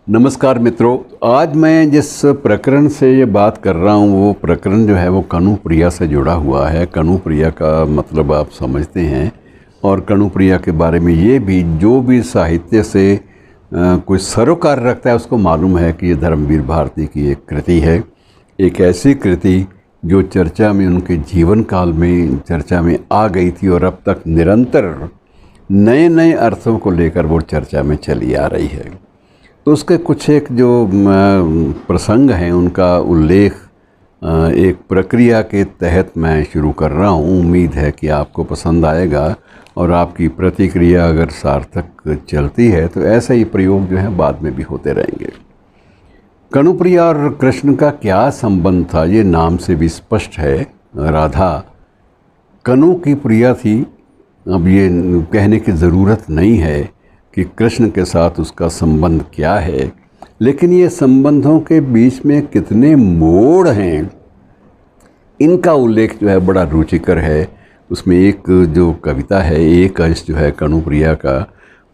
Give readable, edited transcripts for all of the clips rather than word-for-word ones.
नमस्कार मित्रों। आज मैं जिस प्रकरण से ये बात कर रहा हूँ वो प्रकरण जो है वो कनुप्रिया से जुड़ा हुआ है। कनुप्रिया का मतलब आप समझते हैं, और कनुप्रिया के बारे में ये भी जो भी साहित्य से कोई सरोकार रखता है उसको मालूम है कि ये धर्मवीर भारती की एक कृति है। एक ऐसी कृति जो चर्चा में, उनके जीवन काल में चर्चा में आ गई थी और अब तक निरंतर नए नए अर्थों को लेकर वो चर्चा में चली आ रही है। तो उसके कुछ एक जो प्रसंग हैं उनका उल्लेख एक प्रक्रिया के तहत मैं शुरू कर रहा हूँ। उम्मीद है कि आपको पसंद आएगा और आपकी प्रतिक्रिया अगर सार्थक चलती है तो ऐसे ही प्रयोग जो है बाद में भी होते रहेंगे। कनुप्रिया और कृष्ण का क्या संबंध था ये नाम से भी स्पष्ट है। राधा कनु की प्रिया थी। अब ये कहने की ज़रूरत नहीं है कि कृष्ण के साथ उसका संबंध क्या है, लेकिन ये संबंधों के बीच में कितने मोड़ हैं इनका उल्लेख जो है बड़ा रुचिकर है। उसमें एक जो कविता है, एक अंश जो है कनुप्रिया का,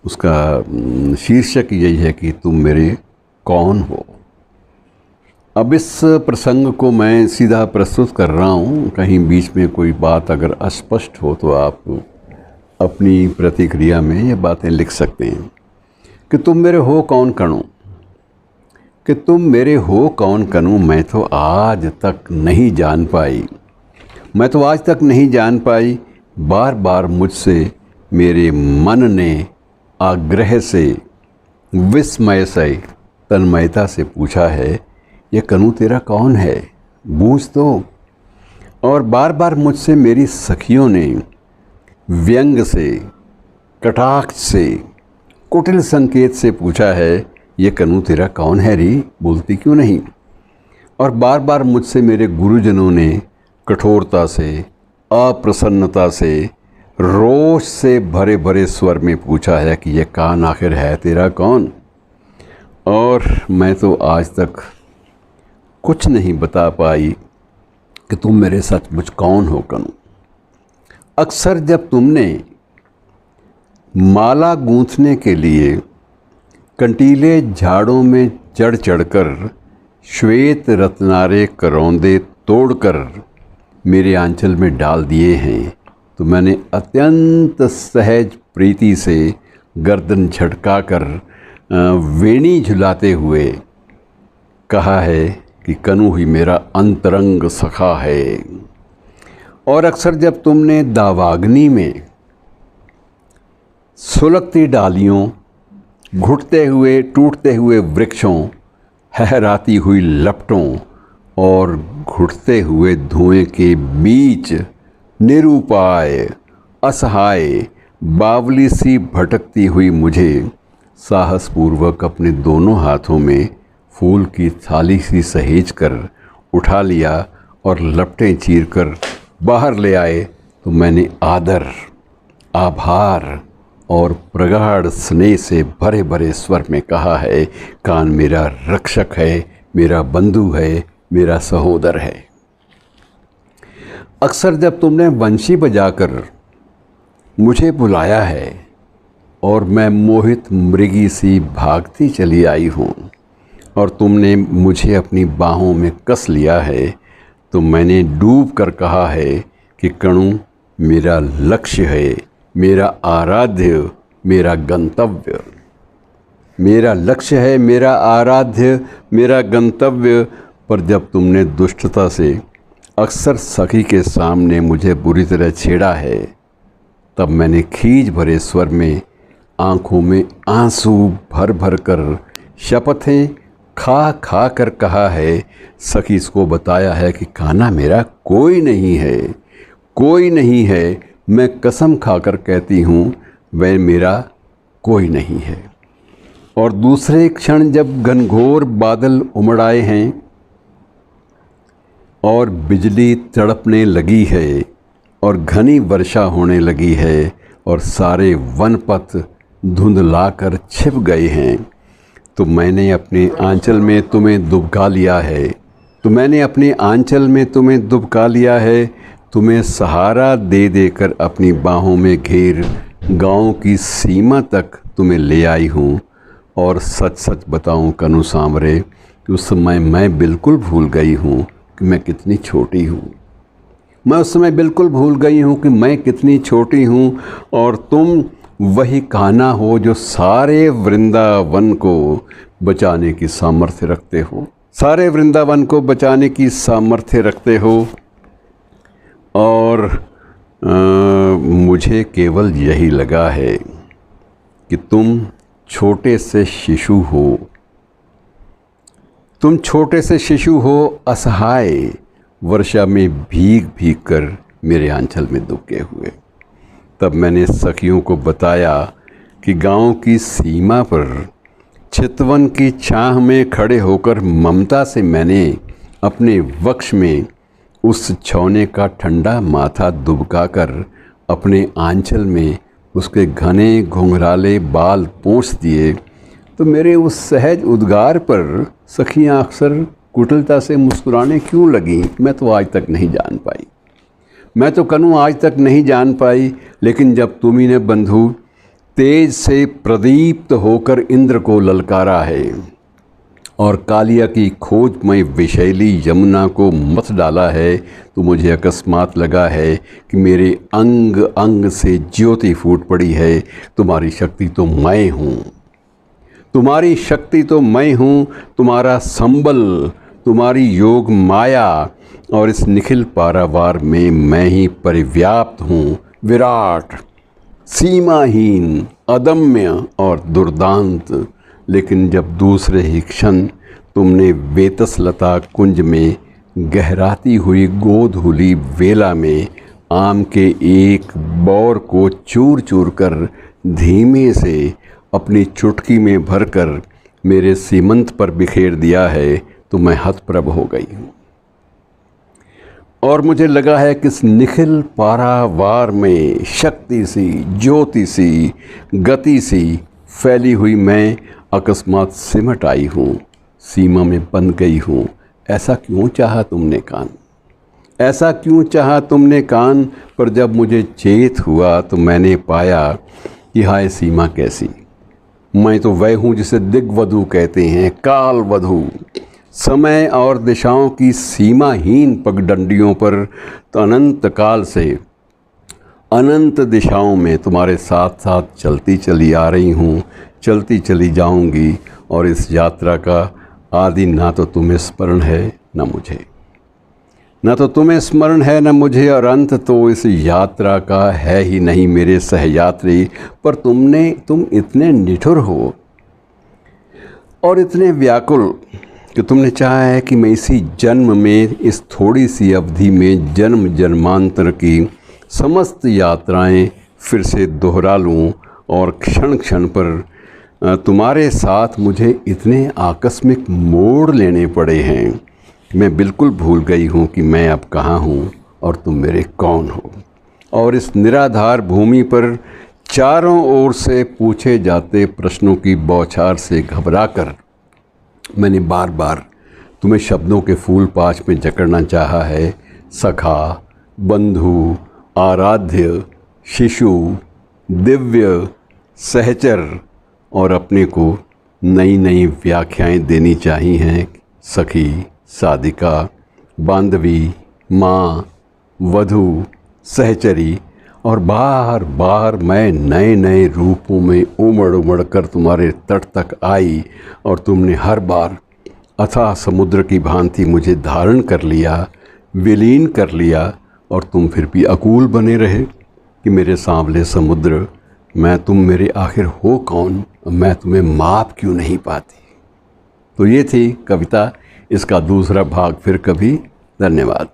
उसका शीर्षक यही है कि तुम मेरे कौन हो। अब इस प्रसंग को मैं सीधा प्रस्तुत कर रहा हूँ। कहीं बीच में कोई बात अगर अस्पष्ट हो तो आप अपनी प्रतिक्रिया में ये बातें लिख सकते हैं कि तुम मेरे हो कौन कणु, कि तुम मेरे हो कौन कणु, मैं तो आज तक नहीं जान पाई, मैं तो आज तक नहीं जान पाई। बार बार मुझसे मेरे मन ने आग्रह से, विस्मय से, तन्मयता से पूछा है, ये कणु तेरा कौन है, बूझ तो। और बार बार मुझसे मेरी सखियों ने व्यंग से, कटाक्ष से, कुटिल संकेत से पूछा है, ये कनु तेरा कौन है री, बोलती क्यों नहीं। और बार बार मुझसे मेरे गुरुजनों ने कठोरता से, अप्रसन्नता से, रोष से भरे भरे स्वर में पूछा है कि ये कान आखिर है तेरा कौन। और मैं तो आज तक कुछ नहीं बता पाई कि तुम मेरे सचमुच कौन हो कनु। अक्सर जब तुमने माला गूंथने के लिए कंटीले झाड़ों में चढ़ चढ़कर श्वेत रत्नारे करौंदे तोड़कर मेरे आंचल में डाल दिए हैं, तो मैंने अत्यंत सहज प्रीति से गर्दन झटकाकर वेणी झुलाते हुए कहा है कि कनु ही मेरा अंतरंग सखा है। और अक्सर जब तुमने दावाग्नि में सुलगती डालियों, घुटते हुए टूटते हुए वृक्षों, हहराती हुई लपटों और घुटते हुए धुएं के बीच निरुपाय, असहाय, बावली सी भटकती हुई मुझे साहसपूर्वक अपने दोनों हाथों में फूल की थाली सी सहेज कर उठा लिया और लपटें चीर कर बाहर ले आए, तो मैंने आदर, आभार और प्रगाढ़ स्नेह से भरे भरे स्वर में कहा है, कान मेरा रक्षक है, मेरा बंधु है, मेरा सहोदर है। अक्सर जब तुमने बंशी बजाकर मुझे बुलाया है और मैं मोहित मृगी सी भागती चली आई हूँ और तुमने मुझे अपनी बाहों में कस लिया है, तो मैंने डूब कर कहा है कि कणु मेरा लक्ष्य है, मेरा आराध्य, मेरा गंतव्य। मेरा लक्ष्य है, मेरा आराध्य, मेरा गंतव्य। पर जब तुमने दुष्टता से अक्सर सखी के सामने मुझे बुरी तरह छेड़ा है, तब मैंने खींच भरे स्वर में, आँखों में आंसू भर भर कर, शपथें खा खा कर कहा है, सखी इसको बताया है कि कान्हा मेरा कोई नहीं है, कोई नहीं है। मैं कसम खाकर कहती हूँ वह मेरा कोई नहीं है। और दूसरे क्षण जब घनघोर बादल उमड़ आए हैं और बिजली तड़पने लगी है और घनी वर्षा होने लगी है और सारे वनपथ धुंधलाकर छिप गए हैं, तो मैंने अपने आंचल में तुम्हें दुबका लिया है, तो मैंने अपने आंचल में तुम्हें दुबका लिया है। तुम्हें सहारा दे देकर अपनी बाहों में घेर गांव की सीमा तक तुम्हें ले आई हूँ। और सच सच बताऊं कनु सांवरे कि उस समय मैं बिल्कुल भूल गई हूँ कि मैं कितनी छोटी हूँ। मैं उस समय बिल्कुल भूल गई हूँ कि मैं कितनी छोटी हूँ और तुम वही कान्हा हो जो सारे वृंदावन को बचाने की सामर्थ्य रखते हो, सारे वृंदावन को बचाने की सामर्थ्य रखते हो। और मुझे केवल यही लगा है कि तुम छोटे से शिशु हो, तुम छोटे से शिशु हो, असहाय, वर्षा में भीग भीग कर मेरे आंचल में दुबके हुए। तब मैंने सखियों को बताया कि गांव की सीमा पर चितवन की छाह में खड़े होकर ममता से मैंने अपने वक्ष में उस छौने का ठंडा माथा दुबकाकर अपने आंचल में उसके घने घुंघराले बाल पोंछ दिए, तो मेरे उस सहज उद्गार पर सखियाँ अक्सर कुटिलता से मुस्कुराने क्यों लगीं, मैं तो आज तक नहीं जान पाई। मैं तो कनु आज तक नहीं जान पाई। लेकिन जब तुम्ही ने बंधु तेज से प्रदीप्त होकर इंद्र को ललकारा है और कालिया की खोजमय विशैली यमुना को मथ डाला है, तो मुझे अकस्मात लगा है कि मेरे अंग अंग से ज्योति फूट पड़ी है। तुम्हारी शक्ति तो मैं हूँ, तुम्हारी शक्ति तो मैं हूँ, तुम्हारा संबल, तुम्हारी योग माया, और इस निखिल पारावार में मैं ही परिव्याप्त हूँ, विराट, सीमाहीन, अदम्य और दुर्दांत। लेकिन जब दूसरे ही क्षण तुमने वेतसलता कुंज में गहराती हुई गोधूली वेला में आम के एक बौर को चूर चूर कर धीमे से अपनी चुटकी में भरकर मेरे सीमंत पर बिखेर दिया है, तो मैं हतप्रभ हो गई हूँ। और मुझे लगा है कि इस निखिल पारावार में शक्ति सी, ज्योति सी, गति सी फैली हुई मैं अकस्मात सिमट आई हूँ, सीमा में बंध गई हूँ। ऐसा क्यों चाहा तुमने कान, ऐसा क्यों चाहा तुमने कान। पर जब मुझे चेत हुआ तो मैंने पाया कि हाय सीमा कैसी, मैं तो वह हूँ जिसे दिग्वधु कहते हैं, काल वधु। समय और दिशाओं की सीमाहीन पगडंडियों पर तो अनंत काल से अनंत दिशाओं में तुम्हारे साथ साथ चलती चली आ रही हूँ, चलती चली जाऊँगी। और इस यात्रा का आदि ना तो तुम्हें स्मरण है न मुझे, न तो तुम्हें स्मरण है न मुझे, और अंत तो इस यात्रा का है ही नहीं मेरे सहयात्री। पर तुम इतने निठुर हो और इतने व्याकुल कि तुमने चाहा है कि मैं इसी जन्म में, इस थोड़ी सी अवधि में जन्म जन्मांतर की समस्त यात्राएं फिर से दोहरा लूं। और क्षण क्षण पर तुम्हारे साथ मुझे इतने आकस्मिक मोड़ लेने पड़े हैं, मैं बिल्कुल भूल गई हूँ कि मैं अब कहाँ हूँ और तुम मेरे कौन हो। और इस निराधार भूमि पर चारों ओर से पूछे जाते प्रश्नों की बौछार से घबराकर मैंने बार बार तुम्हें शब्दों के फूल पाश में जकड़ना चाहा है। सखा, बंधु, आराध्य, शिशु, दिव्य, सहचर, और अपने को नई नई व्याख्याएं देनी चाहिए हैं। सखी, साधिका, बांधवी, माँ, वधू, सहचरी, और बार बार मैं नए नए रूपों में उमड़ उमड़ कर तुम्हारे तट तक आई, और तुमने हर बार अथाह समुद्र की भांति मुझे धारण कर लिया, विलीन कर लिया। और तुम फिर भी अकूल बने रहे कि मेरे सांवले समुद्र, तुम मेरे आखिर हो कौन, मैं तुम्हें माप क्यों नहीं पाती। तो ये थी कविता, इसका दूसरा भाग फिर कभी। धन्यवाद।